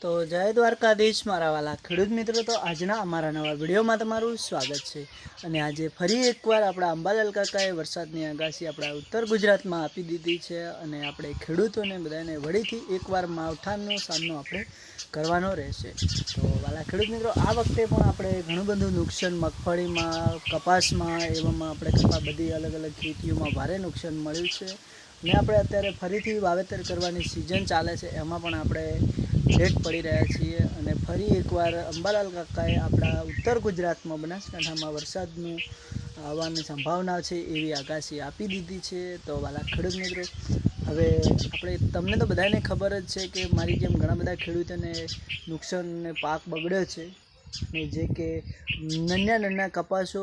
તો જય દ્વારકાધીશ મારા વાલા ખેડૂત મિત્રો, તો આજના અમારા નવા વિડીયોમાં તમારું સ્વાગત છે। અને આજે ફરી એકવાર આપણા અંબાલાલ કાકાએ વરસાદની આગાહી આપણા ઉત્તર ગુજરાતમાં આપી દીધી છે અને આપણે ખેડૂતોને બધાને વળીથી એકવાર માવઠાનો સામનો આપણે કરવાનો રહેશે। તો વાલા ખેડૂત મિત્રો, આ વખતે પણ આપણે ઘણું બધું નુકસાન મગફળીમાં, કપાસમાં, એવામાં આપણે બધી અલગ અલગ ખેતીઓમાં ભારે નુકસાન મળ્યું છે। ને આપણે અત્યારે ફરીથી વાવેતર કરવાની સિઝન ચાલે છે, એમાં પણ આપણે લેટ પડી રહ્યા છીએ અને ફરી એકવાર અંબાલાલ કાકાએ આપણા ઉત્તર ગુજરાતમાં, બનાસકાંઠામાં વરસાદનું આવવાની સંભાવના છે એવી આગાહી આપી દીધી છે। તો વાલા ખેડૂત મિત્રો, હવે તમને તો બધાને ખબર જ છે કે મારી જેમ ઘણા બધા ખેડૂતોને નુકસાન ને પાક બગડ્યો છે ને, જે કે નાના કપાસો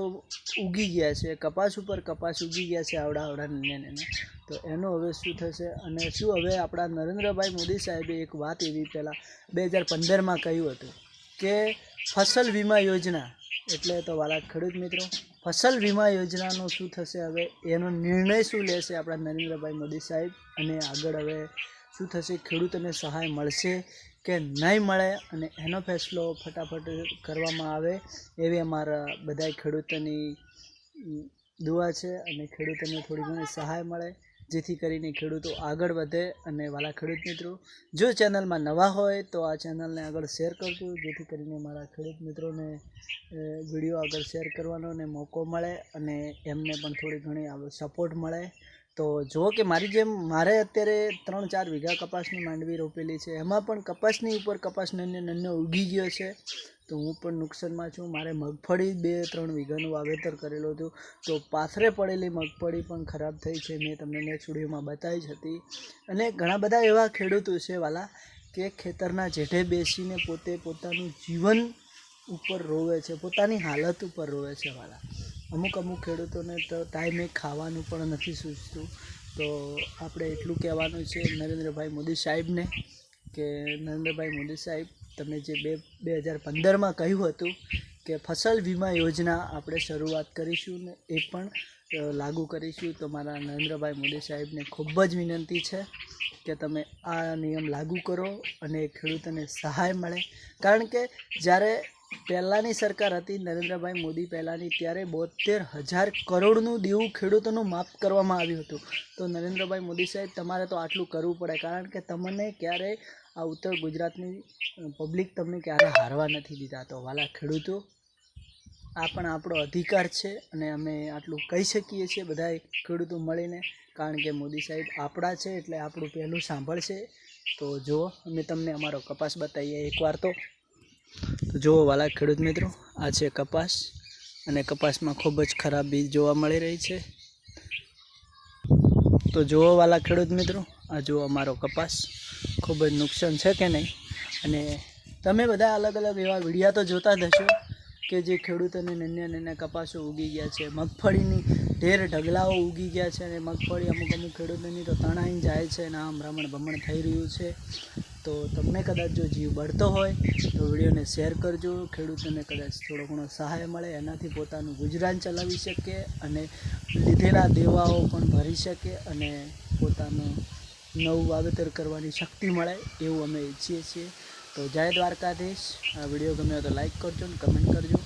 ઉગી ગયા છે, કપાસ ઉપર કપાસ ઉગી ગયા છે, આવડા નાના। તો એનું હવે શું થશે અને શું હવે આપણા નરેન્દ્રભાઈ મોદી સાહેબે એક વાત એવી પહેલાં 2015માં કહ્યું હતું કે ફસલ વીમા યોજના, એટલે તો વાલા ખેડૂત મિત્રો, ફસલ વીમા યોજનાનું શું થશે, હવે એનો નિર્ણય શું લેશે આપણા નરેન્દ્રભાઈ મોદી સાહેબ, અને આગળ હવે શું થશે, ખેડૂતોને સહાય મળશે કે નહીં મળે, અને એનો ફેસલો ફટાફટ કરવામાં આવે એવી અમારા બધા ખેડૂતોની દુઆ છે અને ખેડૂતોને થોડી ઘણી સહાય મળે, જેથી કરીને ખેડૂતો આગળ વધે। અને વાલા ખેડૂત મિત્રો, જો ચેનલમાં નવા હોય તો આ ચેનલને આગળ શેર કરજો, જેથી કરીને મારા ખેડૂત મિત્રોને વિડીયો આગળ શેર કરવાનો ને મોકો મળે અને એમને પણ થોડી ઘણી સપોર્ટ મળે। તો જુઓ કે મારી જેમ મારે અત્યારે 3-4 વીઘા કપાસની માંડવી રોપેલી છે, એમાં પણ કપાસની ઉપર કપાસ નાનો ઉગી ગયો છે, તો હું પણ નુકસાનમાં છું। મારે મગફળી 2-3 વીઘાનું વાવેતર કરેલું હતું, તો પાથરે પડેલી મગફળી પણ ખરાબ થઈ છે, મેં તમને નેક્સ્ટ વિડીયોમાં બતાવી જ હતી। અને ઘણા બધા એવા ખેડૂતો છે વાલા કે ખેતરના જેઠે બેસીને પોતે પોતાનું જીવન ઉપર રોવે છે, પોતાની હાલત ઉપર રોવે છે વાલા। અમુક ખેડૂતોને તો ટાઈમે ખાવાનું પણ નથી સૂઝતું। તો આપણે એટલું કહેવાનું છે નરેન્દ્રભાઈ મોદી સાહેબને કે નરેન્દ્રભાઈ મોદી સાહેબ, તમે જે 2015માં કહ્યું હતું કે ફસલ વીમા યોજના આપણે શરૂઆત કરીશું ને એ પણ લાગુ કરીશું, તો મારા નરેન્દ્રભાઈ મોદી સાહેબને ખૂબ જ વિનંતી છે કે તમે આ નિયમ લાગુ કરો અને ખેડૂતોને સહાય મળે। કારણ કે જ્યારે પહેલાંની સરકાર હતી, નરેન્દ્રભાઈ મોદી પહેલાંની, ત્યારે 72,000 કરોડનું દેવું ખેડૂતોનું માફ કરવામાં આવ્યું હતું। તો નરેન્દ્રભાઈ મોદી સાહેબ, તમારે તો આટલું કરવું પડે, કારણ કે તમને ક્યારેય આ ઉત્તર ગુજરાતની પબ્લિક તમને ક્યારે હારવા નથી દીધા। તો વાલા ખેડૂતો, આ પણ આપણો અધિકાર છે અને અમે આટલું કહી શકીએ છીએ બધા ખેડૂતો મળીને, કારણ કે મોદી સાહેબ આપણા છે એટલે આપણું પહેલું સાંભળશે। તો જુઓ, અમે તમને અમારો કપાસ બતાવીએ એકવાર। તો જુઓ વાલા ખેડૂત મિત્રો, આ છે કપાસ અને કપાસમાં ખૂબ જ ખરાબ બીજ જોવા મળી રહી છે। તો જુઓ વાલા ખેડૂત મિત્રો, આ જુઓ અમારો કપાસ, ખૂબ જ નુકસાન છે કે નહીં। અને તમે બધા અલગ અલગ એવા વિડીયા તો જોતા જ હશો કે જે ખેડૂતોને નાના કપાસો ઉગી ગયા છે, મગફળીની ઢેર ઢગલાઓ ઉગી ગયા છે, અને મગફળી અમુક ખેડૂતોની તો તણાઈ જાય છે અને આમ રમણ ભમણ થઈ રહ્યું છે। તો તમને કદાચ જો જીવ બળતો હોય તો વિડીયોને શેર કરજો, ખેડૂતોને કદાચ થોડો ઘણો સહાય મળે, એનાથી પોતાનું ગુજરાન ચલાવી શકે અને લીધેલા દેવાઓ પણ ભરી શકે અને પોતાનું નવું વાવેતર કરવાની શક્તિ મળે, એવું અમે ઈચ્છીએ છીએ। તો જય દ્વારકાધીશ। આ વિડીયો ગમ્યો તો લાઈક કરજો ને કમેન્ટ કરજો।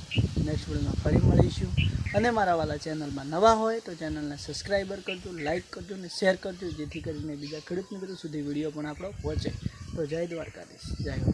નેક્સ્ટ વિડીયોમાં ફરી મળીશું। અને મારા વાલા ચેનલમાં નવા હોય તો ચેનલને સબસ્ક્રાઈબર કરજો, લાઈક કરજો ને શેર કરજો, જેથી કરીને બીજા ખેડૂત મિત્રો સુધી વિડીયો પણ આપણો પહોંચે। તો જય દ્વારકાધીશ, જય હો।